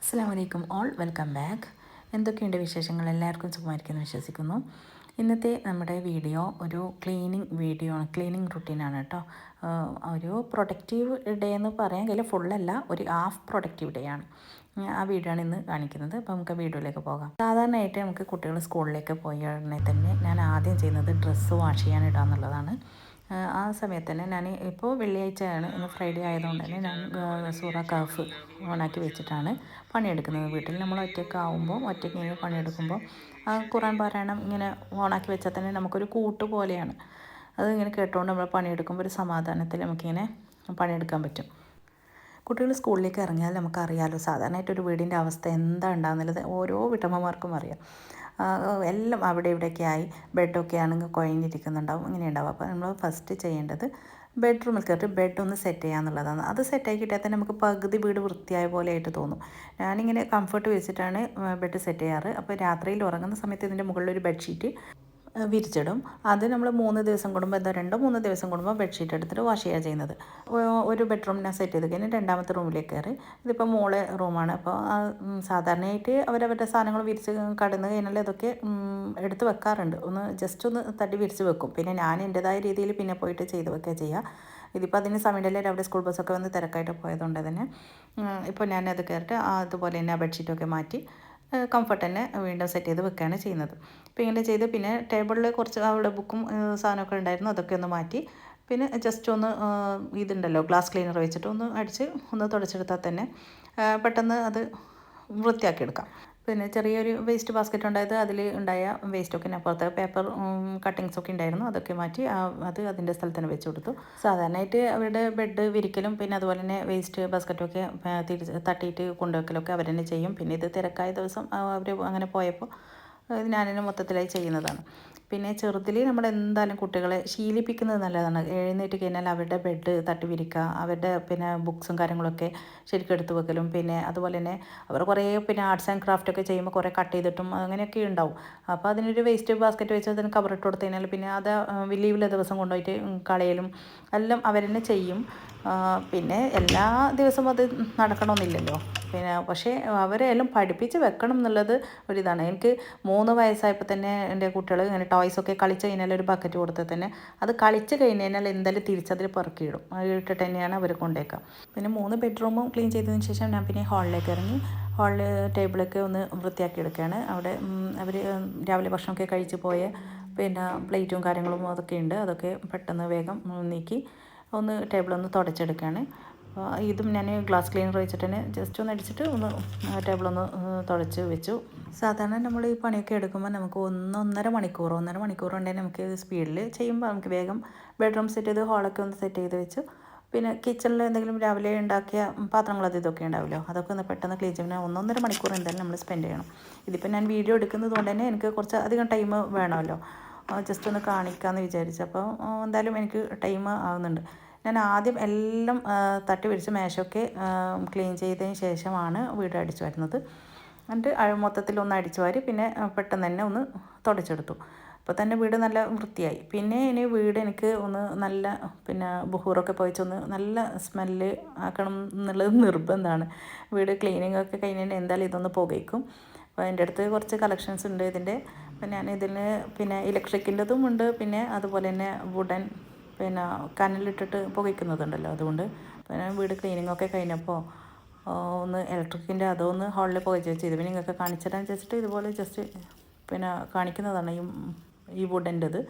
അസ്സലാമു അലൈക്കും all welcome back. എന്തൊക്കെയുണ്ട് വിശേഷങ്ങൾ? എല്ലാവർക്കും സുഖമായിരിക്കുമെന്ന് വിശ്വസിക്കുന്നു. ഇന്നത്തെ നമ്മുടെ വീഡിയോ ഒരു വീഡിയോ ആണ്, ക്ലീനിങ് റുട്ടീനാണ് കേട്ടോ. ഒരു പ്രൊഡക്റ്റീവ് ഡേ എന്ന് പറയാൻ കഴിയില്ല, ഫുള്ളല്ല, ഒരു ഹാഫ് പ്രൊഡക്റ്റീവ് ഡേ ആണ്. ആ വീഡിയോ ആണ് ഇന്ന് കാണിക്കുന്നത്. അപ്പോൾ നമുക്ക് വീഡിയോയിലേക്ക് പോകാം. സാധാരണയായിട്ട് നമുക്ക് കുട്ടികൾ സ്കൂളിലേക്ക് പോയ ഉടനെ തന്നെ ഞാൻ ആദ്യം ചെയ്യുന്നത് ഡ്രസ്സ് വാഷ് ചെയ്യാനിടുക എന്നുള്ളതാണ്. ആ സമയത്ത് തന്നെ ഞാൻ ഇപ്പോൾ വെള്ളിയാഴ്ചയാണ്, ഇന്ന് ഫ്രൈഡേ ആയതുകൊണ്ട് തന്നെ ഞാൻ സൂറ കഹഫ് ഓണാക്കി വെച്ചിട്ടാണ് പണിയെടുക്കുന്നത്. വീട്ടിൽ നമ്മൾ ഒറ്റയ്ക്ക് ഇങ്ങനെ പണിയെടുക്കുമ്പോൾ ഖുർആൻ പാരായണം ഇങ്ങനെ ഓണാക്കി വെച്ചാൽ തന്നെ നമുക്കൊരു കൂട്ട് പോലെയാണ്. അതിങ്ങനെ കേട്ടുകൊണ്ട് നമ്മൾ പണിയെടുക്കുമ്പോൾ ഒരു സമാധാനത്തിൽ നമുക്കിങ്ങനെ പണിയെടുക്കാൻ പറ്റും. കുട്ടികൾ സ്കൂളിലേക്ക് ഇറങ്ങിയാൽ നമുക്കറിയാമല്ലോ, സാധാരണയായിട്ട് ഒരു വീടിൻ്റെ അവസ്ഥ എന്താ ഉണ്ടാകുന്നുള്ളത് ഓരോ വീട്ടമ്മമാർക്കും അറിയാം. എല്ലാം അവിടെ ഇവിടെയൊക്കെ ആയി ബെഡൊക്കെ ആണെങ്കിൽ കുഴഞ്ഞിരിക്കുന്നുണ്ടാവും, ഇങ്ങനെ ഉണ്ടാവും. അപ്പോൾ നമ്മൾ ഫസ്റ്റ് ചെയ്യേണ്ടത് ബെഡ്റൂമിൽ കയറിയിട്ട് ബെഡ് ഒന്ന് സെറ്റ് ചെയ്യുക എന്നുള്ളതാണ്. അത് സെറ്റാക്കി കിട്ടിയാൽ തന്നെ നമുക്ക് പകുതി വീട് വൃത്തിയായ പോലെ ആയിട്ട് തോന്നും. ഞാനിങ്ങനെ കംഫർട്ട് വെച്ചിട്ടാണ് ബെഡ് സെറ്റ് ചെയ്യാറ്. അപ്പോൾ രാത്രിയിൽ ഉറങ്ങുന്ന സമയത്ത് ഇതിൻ്റെ മുകളിലൊരു ബെഡ്ഷീറ്റ് വിരിച്ചിടും. അത് നമ്മൾ 3 ദിവസം കൂടുമ്പോൾ 2-3 ദിവസം കൂടുമ്പോൾ ബെഡ്ഷീറ്റ് എടുത്തിട്ട് വാഷ് ചെയ്യുക ചെയ്യുന്നത്. ഒരു ബെഡ്റൂം ഞാൻ സെറ്റ് ചെയ്ത് കഴിഞ്ഞാൽ രണ്ടാമത്തെ റൂമിലേക്ക് കയറി. ഇതിപ്പോൾ മോളെ റൂമാണ്. അപ്പോൾ സാധാരണയായിട്ട് അവരവരുടെ സാധനങ്ങൾ വിരിച്ച് കടന്ന് കഴിഞ്ഞാൽ ഇതൊക്കെ എടുത്ത് വെക്കാറുണ്ട്. ജസ്റ്റ് ഒന്ന് തട്ടി വിരിച്ച് വെക്കും. പിന്നെ ഞാൻ എൻ്റെതായ രീതിയിൽ പിന്നെ പോയിട്ട് ചെയ്ത് വെക്കുക ചെയ്യുക. ഇതിപ്പോൾ അതിന് സമയമില്ല, അവിടെ സ്കൂൾ ബസ്സൊക്കെ വന്ന് തിരക്കായിട്ട് പോയതുകൊണ്ട് തന്നെ ഇപ്പോൾ ഞാനത് കയറിയിട്ട് അതുപോലെ തന്നെ ആ ബെഡ്ഷീറ്റൊക്കെ മാറ്റി കംഫർട്ട് തന്നെ വീണ്ടും സെറ്റ് ചെയ്ത് വെക്കുകയാണ് ചെയ്യുന്നത്. അപ്പോൾ ഇങ്ങനെ ചെയ്ത് പിന്നെ ടേബിളിൽ കുറച്ച് അവിടെ ബുക്കും സാധനമൊക്കെ ഉണ്ടായിരുന്നു, അതൊക്കെ ഒന്ന് മാറ്റി പിന്നെ ജസ്റ്റ് ഒന്ന് ഇതുണ്ടല്ലോ ഗ്ലാസ് ക്ലീനർ വെച്ചിട്ട് ഒന്ന് തുടച്ചെടുത്താൽ തന്നെ പെട്ടെന്ന് അത് വൃത്തിയാക്കിയെടുക്കാം. പിന്നെ ചെറിയൊരു വേസ്റ്റ് ബാസ്ക്കറ്റ് ഉണ്ടായത്, അതിൽ ഉണ്ടായ വേസ്റ്റൊക്കെ അപ്പുറത്ത് പേപ്പർ കട്ടിങ്സൊക്കെ ഉണ്ടായിരുന്നു, അതൊക്കെ മാറ്റി അത് അതിൻ്റെ സ്ഥലത്ത് തന്നെ വെച്ച് കൊടുത്തു. സാധാരണയായിട്ട് അവരുടെ ബെഡ് വിരിക്കലും പിന്നെ അതുപോലെ തന്നെ വേസ്റ്റ് ബാസ്ക്കറ്റൊക്കെ തട്ടിയിട്ട് കൊണ്ടുവെക്കലൊക്കെ അവർ തന്നെ ചെയ്യും. പിന്നെ ഇത് തിരക്കായ ദിവസം അവർ അങ്ങനെ പോയപ്പോൾ ഞാൻ തന്നെ മൊത്തത്തിലായി ചെയ്യുന്നതാണ്. പിന്നെ ചെറുതിൽ നമ്മൾ എന്തായാലും കുട്ടികളെ ശീലിപ്പിക്കുന്നത് നല്ലതാണ്. എഴുന്നേറ്റ് കഴിഞ്ഞാൽ അവരുടെ ബെഡ് തട്ടി വിരിക്കുക, അവരുടെ പിന്നെ ബുക്സും കാര്യങ്ങളൊക്കെ ശരിക്കും എടുത്ത് വെക്കലും, പിന്നെ അതുപോലെ തന്നെ അവർ കുറേ പിന്നെ ആർട്സ് ആൻഡ് ക്രാഫ്റ്റ് ഒക്കെ ചെയ്യുമ്പോൾ കുറേ കട്ട് ചെയ്തിട്ടും അങ്ങനെയൊക്കെ ഉണ്ടാവും. അപ്പോൾ അതിനൊരു വേസ്റ്റ് ബാസ്ക്കറ്റ് വെച്ച് അതിന് കവറിട്ട് കൊടുത്തു കഴിഞ്ഞാൽ പിന്നെ അത് ലീവിലെ ദിവസം കൊണ്ടുപോയിട്ട് കളയലും എല്ലാം അവർ തന്നെ ചെയ്യും. പിന്നെ എല്ലാ ദിവസവും അത് നടക്കണമെന്നില്ലല്ലോ. പിന്നെ പക്ഷേ അവരെ എല്ലാം പഠിപ്പിച്ച് വെക്കണം എന്നുള്ളത് ഒരിതാണ്. എനിക്ക് 3 വയസ്സായപ്പോൾ തന്നെ എൻ്റെ കുട്ടികൾ ഇങ്ങനെ ടോയ്സൊക്കെ കളിച്ച് കഴിഞ്ഞാൽ ഒരു ബക്കറ്റ് കൊടുത്താൽ തന്നെ അത് കളിച്ച് കഴിഞ്ഞ് കഴിഞ്ഞാൽ എന്തായാലും തിരിച്ചതിൽ പെറുക്കിയിടും. അത് ഇട്ടിട്ട് തന്നെയാണ് അവർ കൊണ്ടേക്കുക. പിന്നെ 3 ബെഡ്റൂമും ക്ലീൻ ചെയ്തതിന് ശേഷം ഞാൻ പിന്നെ ഹാളിലേക്ക് ഇറങ്ങി ഹാളിൽ ടേബിളൊക്കെ ഒന്ന് വൃത്തിയാക്കി എടുക്കുകയാണ്. അവിടെ അവർ രാവിലെ ഭക്ഷണമൊക്കെ കഴിച്ച് പോയ പിന്നെ പ്ലേറ്റും കാര്യങ്ങളും അതൊക്കെ ഉണ്ട്, അതൊക്കെ പെട്ടെന്ന് വേഗം നീക്കി ഒന്ന് ടേബിളൊന്ന് തുടച്ചെടുക്കുകയാണ്. ഇതും ഞാൻ ഗ്ലാസ് ക്ലീനർ വെച്ചിട്ട് തന്നെ ജസ്റ്റ് ഒന്ന് അടിച്ചിട്ട് ടേബിളൊന്ന് തുടച്ച് വെച്ചു. സാധാരണ നമ്മൾ ഈ പണിയൊക്കെ എടുക്കുമ്പോൾ നമുക്ക് ഒന്നര മണിക്കൂർ ഉണ്ടെങ്കിൽ നമുക്ക് സ്പീഡിൽ ചെയ്യുമ്പോൾ നമുക്ക് വേഗം ബെഡ്റൂം സെറ്റ് ചെയ്ത് ഹാളൊക്കെ ഒന്ന് സെറ്റ് ചെയ്ത് വെച്ചു. പിന്നെ കിച്ചണിൽ എന്തെങ്കിലും രാവിലെ ഉണ്ടാക്കിയ പാത്രങ്ങൾ ഇതൊക്കെ ഉണ്ടാവുമല്ലോ, അതൊക്കെ ഒന്ന് പെട്ടെന്ന് ക്ലീൻ ചെയ്യുമ്പോൾ 1-1.5 മണിക്കൂർ എന്തായാലും നമ്മൾ സ്പെൻഡ് ചെയ്യണം. ഇതിപ്പോൾ ഞാൻ വീഡിയോ എടുക്കുന്നത് കൊണ്ട് തന്നെ എനിക്ക് കുറച്ച് അധികം ടൈം വേണമല്ലോ, ജസ്റ്റ് ഒന്ന് കാണിക്കാമെന്ന് വിചാരിച്ചു. അപ്പോൾ എന്തായാലും എനിക്ക് ടൈം ആകുന്നുണ്ട്. ഞാൻ ആദ്യം എല്ലാം തട്ടി പിടിച്ച് മേശയൊക്കെ ക്ലീൻ ചെയ്തതിന് ശേഷമാണ് വീട് അടിച്ചു വരുന്നത്. എന്നിട്ട് മൊത്തത്തിലൊന്ന് അടിച്ചു വാരി പിന്നെ പെട്ടെന്ന് തന്നെ ഒന്ന് തുടച്ചെടുത്തു. അപ്പോൾ തന്നെ വീട് നല്ല വൃത്തിയായി. പിന്നെ ഇനി വീട് എനിക്ക് ഒന്ന് നല്ല പിന്നെ ബുഹൂറൊക്കെ പോയിച്ചൊന്ന് നല്ല സ്മെല്ല് ആക്കണം എന്നുള്ളത് നിർബന്ധമാണ്. വീട് ക്ലീനിങ് ഒക്കെ കഴിഞ്ഞാൽ എന്തായാലും ഇതൊന്ന് പുകയ്ക്കും. അപ്പോൾ എൻ്റെ അടുത്ത് കുറച്ച് കളക്ഷൻസ് ഉണ്ട് ഇതിൻ്റെ. അപ്പോൾ ഞാൻ ഇതിന് പിന്നെ ഇലക്ട്രിക്കിൻ്റെതും ഉണ്ട്, പിന്നെ അതുപോലെ തന്നെ വുഡൻ പിന്നെ കനലിട്ടിട്ട് പുകയ്ക്കുന്നതുണ്ടല്ലോ, അതുകൊണ്ട് പിന്നെ വീട് ക്ലീനിങ്ങൊക്കെ കഴിഞ്ഞപ്പോൾ ഒന്ന് ഇലക്ട്രിക്കിൻ്റെ അതൊന്ന് ഹാളിൽ പുകച്ച് വെച്ച് പിന്നെ നിങ്ങൾക്ക് കാണിച്ചിടാൻ വെച്ചിട്ട് ഇതുപോലെ ജസ്റ്റ് പിന്നെ കാണിക്കുന്നതാണ് ഈ വുഡൻ്റെത്.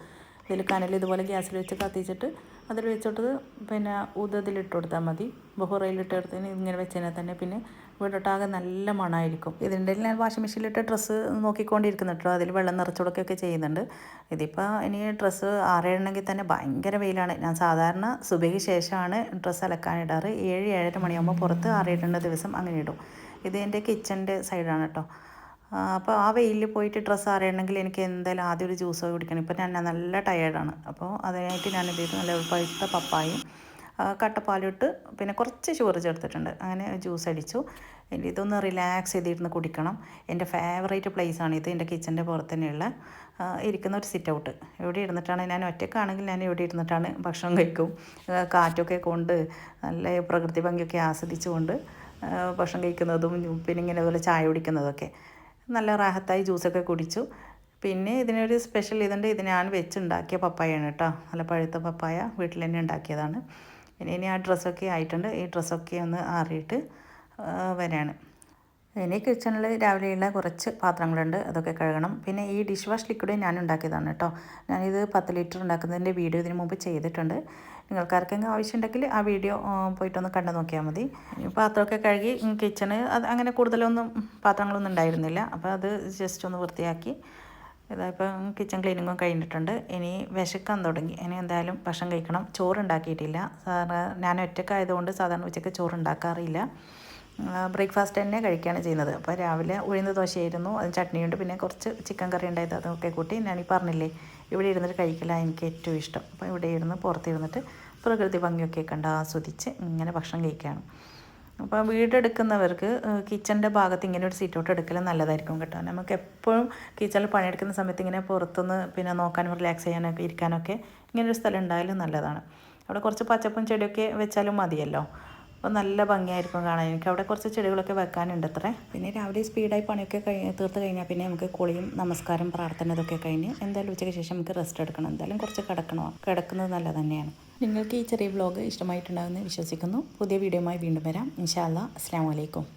ഇതിൽ കനൽ ഇതുപോലെ ഗ്യാസിൽ വെച്ച് കത്തിച്ചിട്ട് അതിൽ വെച്ചിട്ട് പിന്നെ ഊതതിലിട്ട് കൊടുത്താൽ മതി. ബഹുറയിലിട്ട് എടുത്തതിന് ഇങ്ങനെ വെച്ചതിനാൽ തന്നെ പിന്നെ വീടൊട്ടാകെ നല്ല മണമായിരിക്കും. ഇതിൻ്റെ ഞാൻ വാഷിംഗ് മെഷീനിലിട്ട് ഡ്രസ്സ് നോക്കിക്കൊണ്ടിരിക്കുന്നുണ്ട്, അതിൽ വെള്ളം നിറച്ച് കൊടുക്കുകയൊക്കെ ചെയ്യുന്നുണ്ട്. ഇതിപ്പോൾ ഇനി ഡ്രസ്സ് ആറിയിടണമെങ്കിൽ തന്നെ ഭയങ്കര വെയിലാണ്. ഞാൻ സാധാരണ സുബഹിക്ക് ശേഷമാണ് ഡ്രസ്സ് അലക്കാനിടാറ്. 7-7:30 മണിയാകുമ്പോൾ പുറത്ത് ആറിയിടേണ്ട ദിവസം അങ്ങനെ ഇടും. ഇത് എൻ്റെ കിച്ചൻ്റെ സൈഡാണ് കേട്ടോ. അപ്പോൾ ആ വെയിലിൽ പോയിട്ട് ഡ്രസ്സ് അറിയണമെങ്കിൽ എനിക്ക് എന്തായാലും ആദ്യം ഒരു ജ്യൂസ് കുടിക്കണം. ഇപ്പോൾ ഞാൻ നല്ല ടയേർഡാണ്. അപ്പോൾ അതിനായിട്ട് ഞാനെന്ത് ചെയ്തു, നല്ല പഴുത്ത പപ്പായും കട്ടപ്പാലിട്ട് പിന്നെ കുറച്ച് ഷുഗർ ചേർത്തിട്ടുണ്ട്, അങ്ങനെ ജ്യൂസ് അടിച്ചു. ഇതൊന്ന് റിലാക്സ് ചെയ്തിരുന്ന് കുടിക്കണം. എൻ്റെ ഫേവറേറ്റ് പ്ലേസാണിത്. എൻ്റെ കിച്ചൻ്റെ പുറത്ത് തന്നെയുള്ള ഇരിക്കുന്ന ഒരു സിറ്റ് ഔട്ട്. എവിടെ ഇരുന്നിട്ടാണ്, ഞാൻ ഒറ്റയ്ക്കാണെങ്കിൽ ഞാൻ എവിടെ ഇരുന്നിട്ടാണ് ഭക്ഷണം കഴിക്കും. കാറ്റൊക്കെ കൊണ്ട് നല്ല പ്രകൃതി ഭംഗിയൊക്കെ ആസ്വദിച്ചുകൊണ്ട് ഭക്ഷണം കഴിക്കുന്നതും പിന്നെ ഇങ്ങനെ അതുപോലെ ചായ കുടിക്കുന്നതൊക്കെ. നല്ല റാഹത്തായി ജ്യൂസൊക്കെ കുടിച്ചു. പിന്നെ ഇതിനൊരു സ്പെഷ്യൽ ഇതുണ്ട്. ഇത് ഞാൻ വെച്ചുണ്ടാക്കിയ പപ്പായയാണ് കേട്ടോ. നല്ല പഴുത്ത പപ്പായ വീട്ടിൽ തന്നെ ഉണ്ടാക്കിയതാണ്. പിന്നെ ഇനി ആ ഡ്രസ്സൊക്കെ ആയിട്ടുണ്ട്. ഈ ഡ്രസ്സൊക്കെ ഒന്ന് ആറിയിട്ട് വരാണ്. ഇനി കിച്ചണിൽ രാവിലെയുള്ള കുറച്ച് പാത്രങ്ങളുണ്ട്, അതൊക്കെ കഴുകണം. പിന്നെ ഈ ഡിഷ് വാഷ് ലിക്വിഡ് ഞാൻ ഉണ്ടാക്കിയതാണ് കേട്ടോ. ഞാനിത് 10 ലിറ്റർ ഉണ്ടാക്കുന്നതിൻ്റെ വീഡിയോ ഇതിന് മുമ്പ് ചെയ്തിട്ടുണ്ട്. നിങ്ങൾക്ക് ആർക്കെങ്കിലും ആവശ്യമുണ്ടെങ്കിൽ ആ വീഡിയോ പോയിട്ടൊന്ന് കണ്ടു നോക്കിയാൽ മതി. പാത്രമൊക്കെ കഴുകി കിച്ചണ് അത് അങ്ങനെ കൂടുതലൊന്നും പാത്രങ്ങളൊന്നും ഉണ്ടായിരുന്നില്ല. അപ്പോൾ അത് ജസ്റ്റ് ഒന്ന് വൃത്തിയാക്കി ഇതായിപ്പം കിച്ചൺ ക്ലീനിങ്ങും കഴിഞ്ഞിട്ടുണ്ട്. ഇനി വിശക്കാൻ തുടങ്ങി. ഇനി എന്തായാലും ഭക്ഷണം കഴിക്കണം. ചോറുണ്ടാക്കിയിട്ടില്ല. സാധാരണ ഞാൻ ഒറ്റക്കായതുകൊണ്ട് സാധാരണ ഉച്ചയ്ക്ക് ചോറ് ഉണ്ടാക്കാറില്ല. ബ്രേക്ക്ഫാസ്റ്റ് തന്നെ കഴിക്കുകയാണ് ചെയ്യുന്നത്. അപ്പോൾ രാവിലെ ഉഴുന്ന് ദോശയായിരുന്നു, അത് ചട്നിയുണ്ട്, പിന്നെ കുറച്ച് ചിക്കൻ കറി ഉണ്ടായത്, അതൊക്കെ കൂട്ടി ഞാനീ പറഞ്ഞില്ലേ ഇവിടെ ഇരുന്നിട്ട് കഴിക്കലാണ് എനിക്ക് ഏറ്റവും ഇഷ്ടം. അപ്പോൾ ഇവിടെ ഇരുന്ന് പുറത്തിരുന്നിട്ട് പ്രകൃതി ഭംഗിയൊക്കെ കണ്ട് ആസ്വദിച്ച് ഇങ്ങനെ ഭക്ഷണം കഴിക്കുകയാണ്. അപ്പോൾ വീടെടുക്കുന്നവർക്ക് കിച്ചൻ്റെ ഭാഗത്ത് ഇങ്ങനെ ഒരു സീറ്റ് ഔട്ട് എടുക്കലും നല്ലതായിരിക്കും കേട്ടോ. നമുക്ക് എപ്പോഴും കിച്ചണിൽ പണിയെടുക്കുന്ന സമയത്ത് ഇങ്ങനെ പുറത്തുനിന്ന് പിന്നെ നോക്കാനും റിലാക്സ് ചെയ്യാനൊക്കെ ഇരിക്കാനൊക്കെ ഇങ്ങനൊരു സ്ഥലം ഉണ്ടായാലും നല്ലതാണ്. അവിടെ കുറച്ച് പച്ചപ്പും ചെടിയൊക്കെ വെച്ചാലും മതിയല്ലോ. അപ്പോൾ നല്ല ഭംഗിയായിരിക്കും കാണാൻ. എനിക്ക് അവിടെ കുറച്ച് ചെടികളൊക്കെ വെക്കാനുണ്ട് അത്രേ. പിന്നെ രാവിലെ സ്പീഡായി പണിയൊക്കെ തീർത്ത് കഴിഞ്ഞാൽ പിന്നെ നമുക്ക് കുളിയും നമസ്കാരം പ്രാർത്ഥന ഇതൊക്കെ കഴിഞ്ഞ് എന്തായാലും ഉച്ചയ്ക്ക് ശേഷം നമുക്ക് റെസ്റ്റ് എടുക്കണം. എന്തായാലും കുറച്ച് കിടക്കുന്നത് നല്ലത് തന്നെയാണ്. നിങ്ങൾക്ക് ഈ ചെറിയ വ്ലോഗ് ഇഷ്ടമായിട്ടുണ്ടാകുമെന്ന് വിശ്വസിക്കുന്നു. പുതിയ വീഡിയോയുമായി വീണ്ടും വരാം. ഇൻഷാ അല്ലാ. അസ്സലാമു അലൈക്കും.